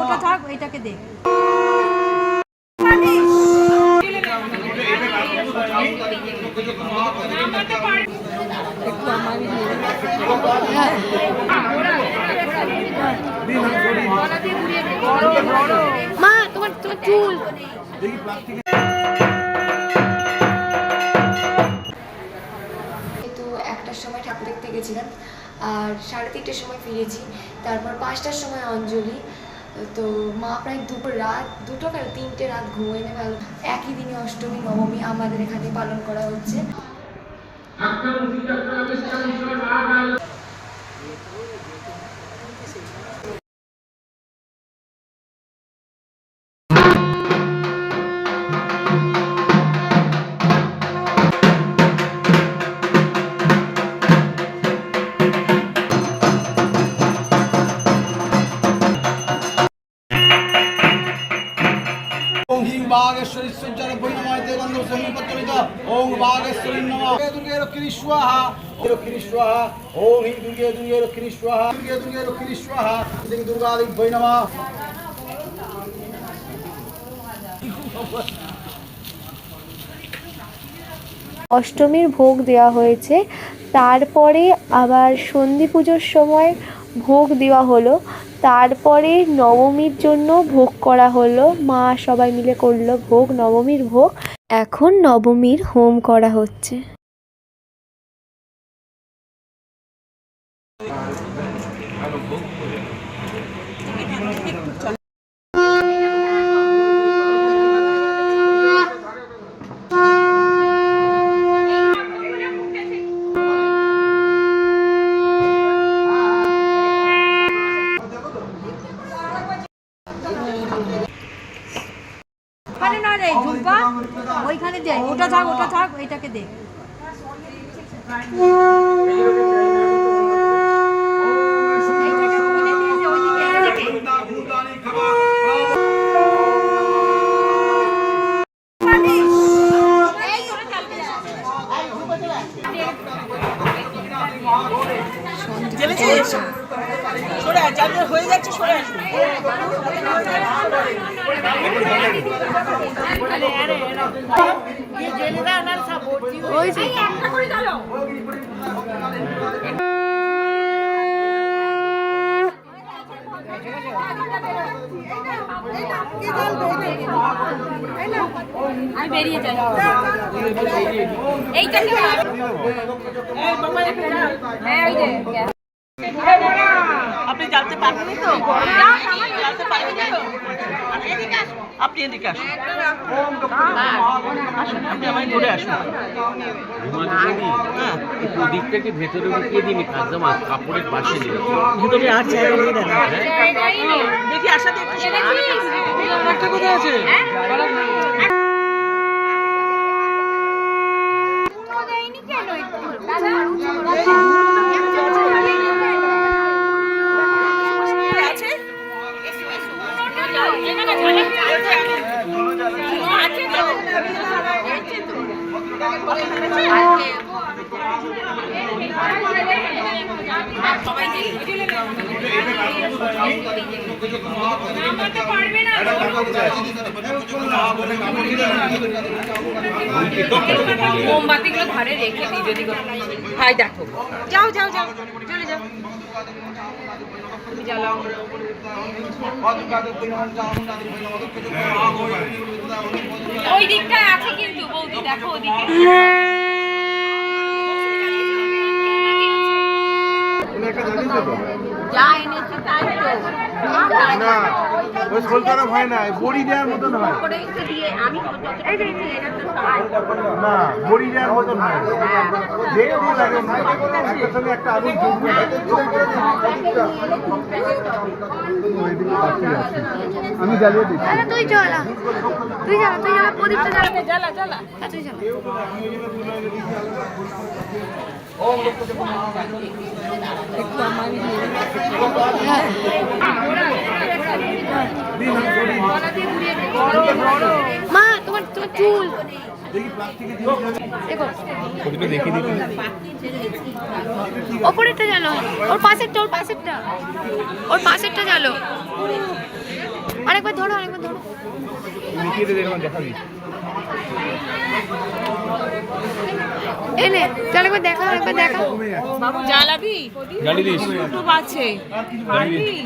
ওটা থাক, এটাকে দে। মা তোমার চুল তো একটার সময় ঠাকুর দেখতে গেছিলাম আর 3:30টার সময় ফিরেছি। তারপর 5টার সময় অঞ্জলি। তো মা প্রায় দুটো 3টে রাত ঘুমিয়ে নেবে। একই দিনে অষ্টমী নবমী আমাদের এখানে পালন করা হচ্ছে। बागेश्वरी संचारभ्यै नमः देवन्दो समीपत्तरिता ओम बागेश्वरी नमः दुर्गे रक्षिणी स्वाहा रक्षिणी स्वाहा ओम ह्रीं दुर्गे दुर्गे रक्षिणी स्वाहा दुर्गे दुर्गे रक्षिणी स्वाहा श्री दुर्गादिभ्यै नमः। অষ্টমীর ভোগ দেওয়া হয়েছে। তারপরে আবার সন্ধি পুজোর সময় ভোগ দেওয়া হলো। তারপরে নবমীর জন্য ভোগ করা হলো, মা সবাই মিলে করলো ভোগ, নবমীর ভোগ। এখন নবমীর হোম করা হচ্ছে। ওইখানে দে, ওটা থাক, এটাকে দে। হয়ে যাচ্ছে সরে আমি বেরিয়ে যাই। এইটাকে আপনি জানতে পারবেন তো, জানতে পারবেন তো, আপনি এদিকে আসুন, আপনি আমায় ঘুরে আসুন। দিকটাকে ভেতরে ঢুকিয়ে দিন, কাজমা কাপড়ের পাশে ভেতরে আর জায়গা নেই। দেখি আশা দেখি কোথায় আছে? মোমবাতিগুলো ঘরে রেখে দিই যদি ভাই দেখো। যাও যাও যাও, চলে যাও। ওই দিকটায় আছে কিন্তু বৌদি, দেখো ওদিকে যা এনেছে তাই তো না, ওই সলতারা হয় না, বড়ি দেওয়ার মতন হয়। না, বড়ি দেওয়ার মতন হয়, দেখতে লাগে একটার সঙ্গে একটা আলু আমি জ্বালিয়ে দিচ্ছি। তুই জ্বালা প্রদীপটা জ্বালা তুই জ্বালা। মা তোমার চুল দেখো ওপরেরটা জানো, ওর পাশেরটা জানো। আরেকবার ধরো এনে চল একবার দেখা। বাবু জ্বালাবি? জ্বালিয়ে দিস। ইউটিউব আছে। পারবি?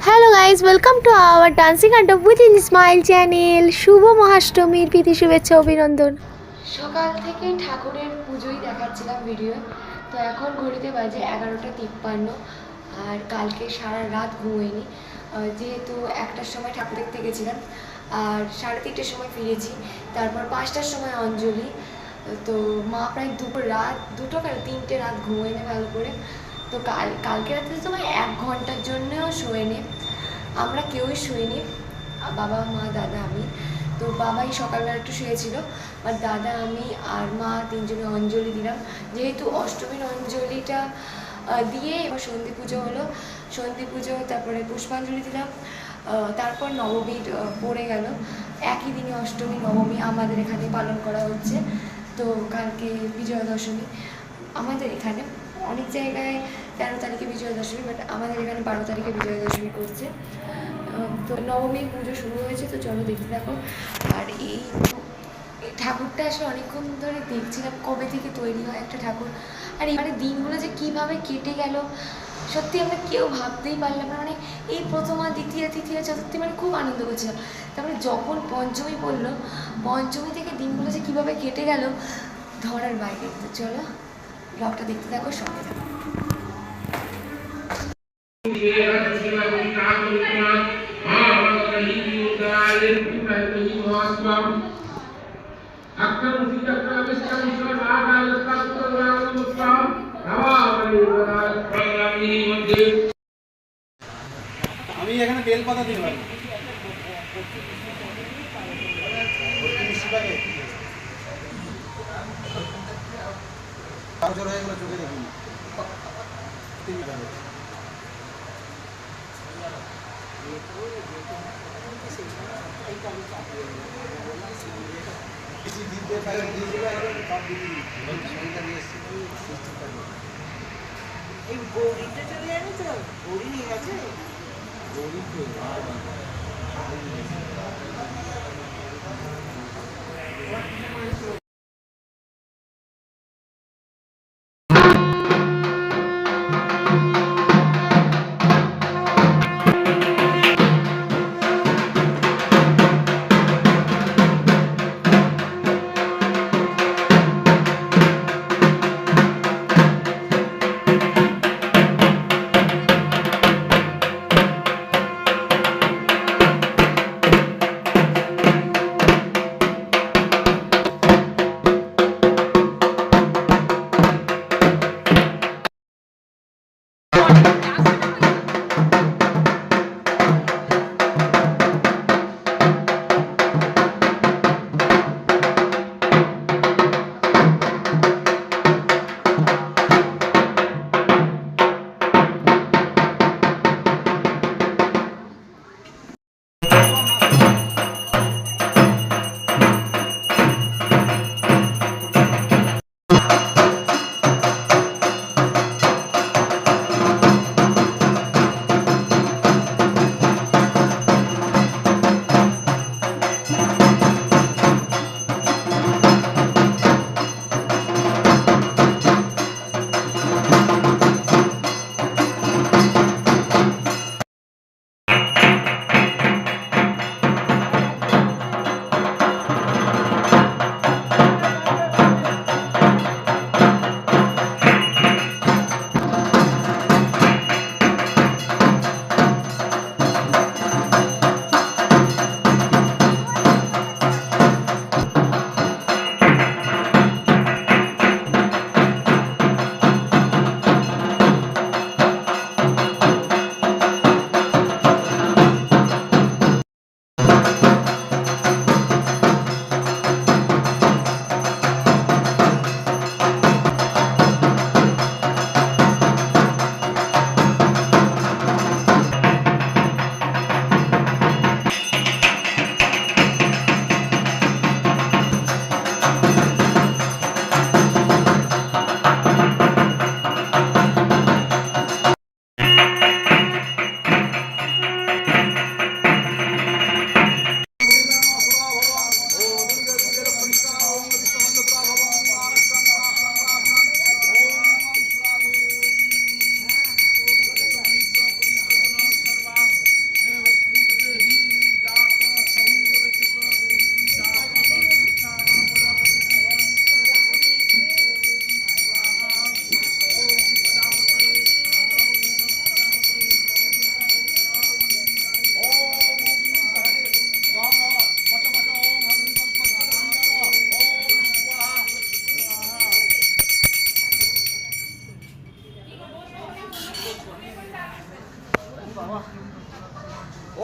Hello guys, welcome to our dancing আড্ডা উইথ স্মাইল চ্যানেল। শুভ মহাষ্টমীর প্রীতি শুভেচ্ছা অভিনন্দন। সকাল থেকে ঠাকুরের পুজোই দেখাচ্ছিলাম ভিডিও। তো এখন ঘড়িতে বাজে 11:53। আর কালকে সারা রাত ঘুমোইনি, যেহেতু 1টার সময় ঠাকুর দেখতে গেছিলাম আর 3:30টার সময় ফিরেছি। তারপর 5টার সময় অঞ্জলি। তো মা প্রায় দুটো 3টে রাত ঘুমোয়নি ভালো করে। তো কালকে রাতের সময় 1 ঘন্টার জন্যও শোয়নি, আমরা কেউই শুইনি, বাবা মা দাদা আমি। তো বাবাই সকালবেলা একটু শুয়েছিল, আর দাদা আমি আর মা 3জনে অঞ্জলি দিলাম। যেহেতু অষ্টমীর অঞ্জলিটা দিয়ে এবার সন্ধি পুজো হলো, সন্ধি পুজো তারপরে পুষ্পাঞ্জলি দিলাম, তারপর নবমী পড়ে গেল। একই দিনে অষ্টমী নবমী আমাদের এখানে পালন করা হচ্ছে। তো কালকে বিজয়া দশমী। আমাদের এখানে অনেক জায়গায় 13 তারিখে বিজয়া দশমী, বাট আমাদের এখানে 12 তারিখে বিজয়া দশমী করছে। তো নবমীর পুজো শুরু হয়েছে, তো চলো দেখতে থাকো। আর এই ঠাকুরটা আসলে অনেকক্ষণ ধরে দেখছিলাম কবে থেকে তৈরি হয় একটা ঠাকুর, আর এবারে দিনগুলো যে কীভাবে কেটে গেল সত্যি আমরা কেউ ভাবতেই পারলাম না, মানে এই প্রথম আর দ্বিতীয় তৃতীয় চতুর্থী মানে খুব আনন্দ করছিলাম। তারপরে যখন পঞ্চমী পড়লো, পঞ্চমী থেকে দিনগুলো যে কীভাবে কেটে গেল ধরার বাইরে। তো চলো ব্লগটা দেখতে থাকো, সঙ্গে থাকো। আমি এখানে বেলপাতা দিতে পারি। কাগজের হয়ে গেলে চোখে দেখিনি। এই গৌরীটা চলে যাবে তো, গৌরী নিয়ে গেছে।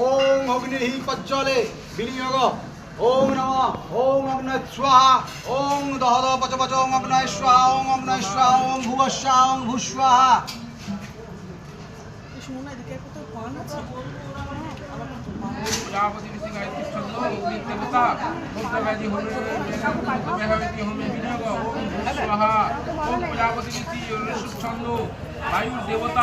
ओम अग्निः पज्जले विनियोग ओम नमः ओम अग्नय स्वाहा ओम दहद पच पच ओम अग्नय स्वाहा ओम अग्नय स्वाहा ओम भुवस्वाहा ओम भुस्वाहा प्रजापति ऋषि गायत्री छंदो अग्नि देवता रुद्रव्याधि होमे मेहवती होमे विनियोग ओम भूस्वाहा ओम प्रजापति ऋषि ऋषि छंदो वायु देवता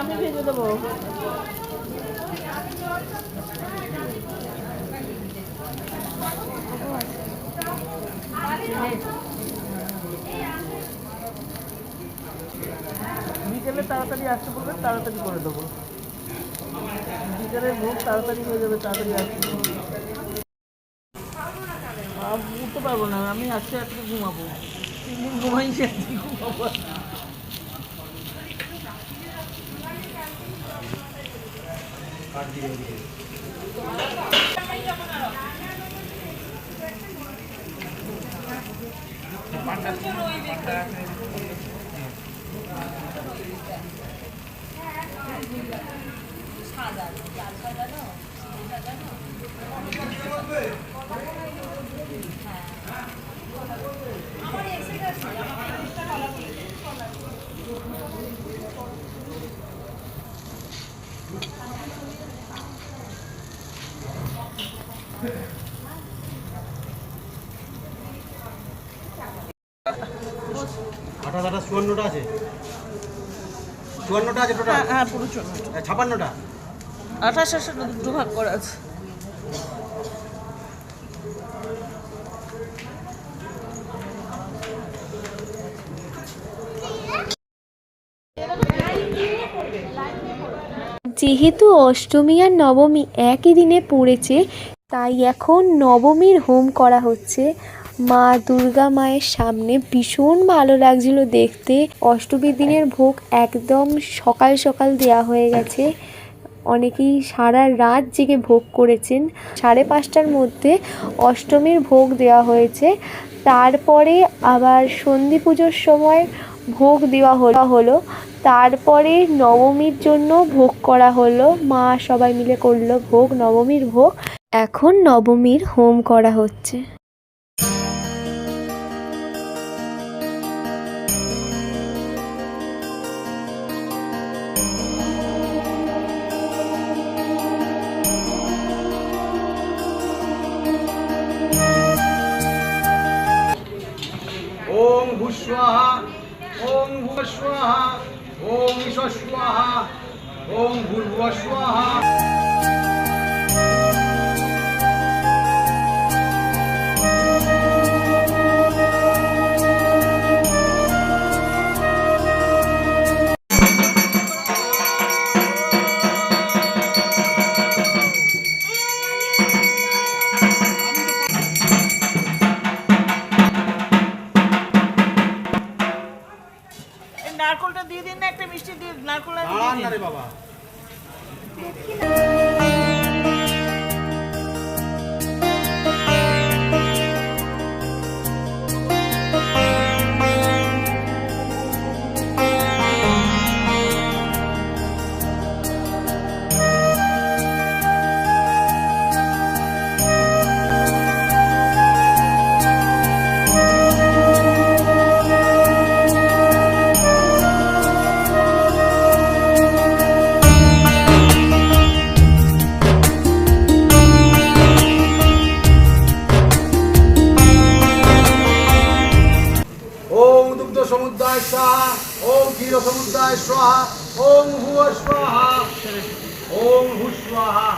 আমি ভেজে দেবো। বিকেলে তাড়াতাড়ি আসতে বলবেন, তাড়াতাড়ি করে দেবো। বিকেলের ভোগ তাড়াতাড়ি হয়ে যাবে, তাড়াতাড়ি আসতে উঠতে পারবো না, আমি আজকে আজকে ঘুমাবো। 3 দিন ঘুমাই, ঘুমাবো। আঠাশ 54টা আছে, 54টা আছে টোটাল। হ্যাঁ পুরো 56টা। 28 দুটো ভাগ করা আছে। যেহেতু অষ্টমী আর নবমী একই দিনে পড়েছে, তাই এখন নবমীর হোম করা হচ্ছে মা দুর্গা মায়ের সামনে। ভীষণ ভালো লাগছিল দেখতে। অষ্টমীর দিনের ভোগ একদম সকাল সকাল দেয়া হয়ে গেছে। অনেকেই সারা রাত জেগে ভোগ করেছেন। 5:30টার মধ্যে অষ্টমীর ভোগ দেওয়া হয়েছে। তারপরে আবার সন্ধি পুজোর সময় ভোগ দেওয়া হলো। তারপরে নবমীর জন্য ভোগ করা হলো, মা সবাই মিলে করলো ভোগ, নবমীর ভোগ। এখন নবমীর হোম করা হচ্ছে। ওম ভূস্বাহা, ওম ভূস্বাহা, ওম ঈশস্বাহা, ওম ভূর্ভুবস্বাহা। নারকলটা দিয়ে দিন না, একটা মিষ্টি দিয়ে নারকল আর দিয়ে দাঁড়ান দিন। না রে বাবা। ওম দুগ্ধ সমুদ্রায় স্বাহা, ওম ক্ষীর সমুদ্রায় স্বাহা, ওম ভুব স্বাহা, ওম ভূস্বাহা।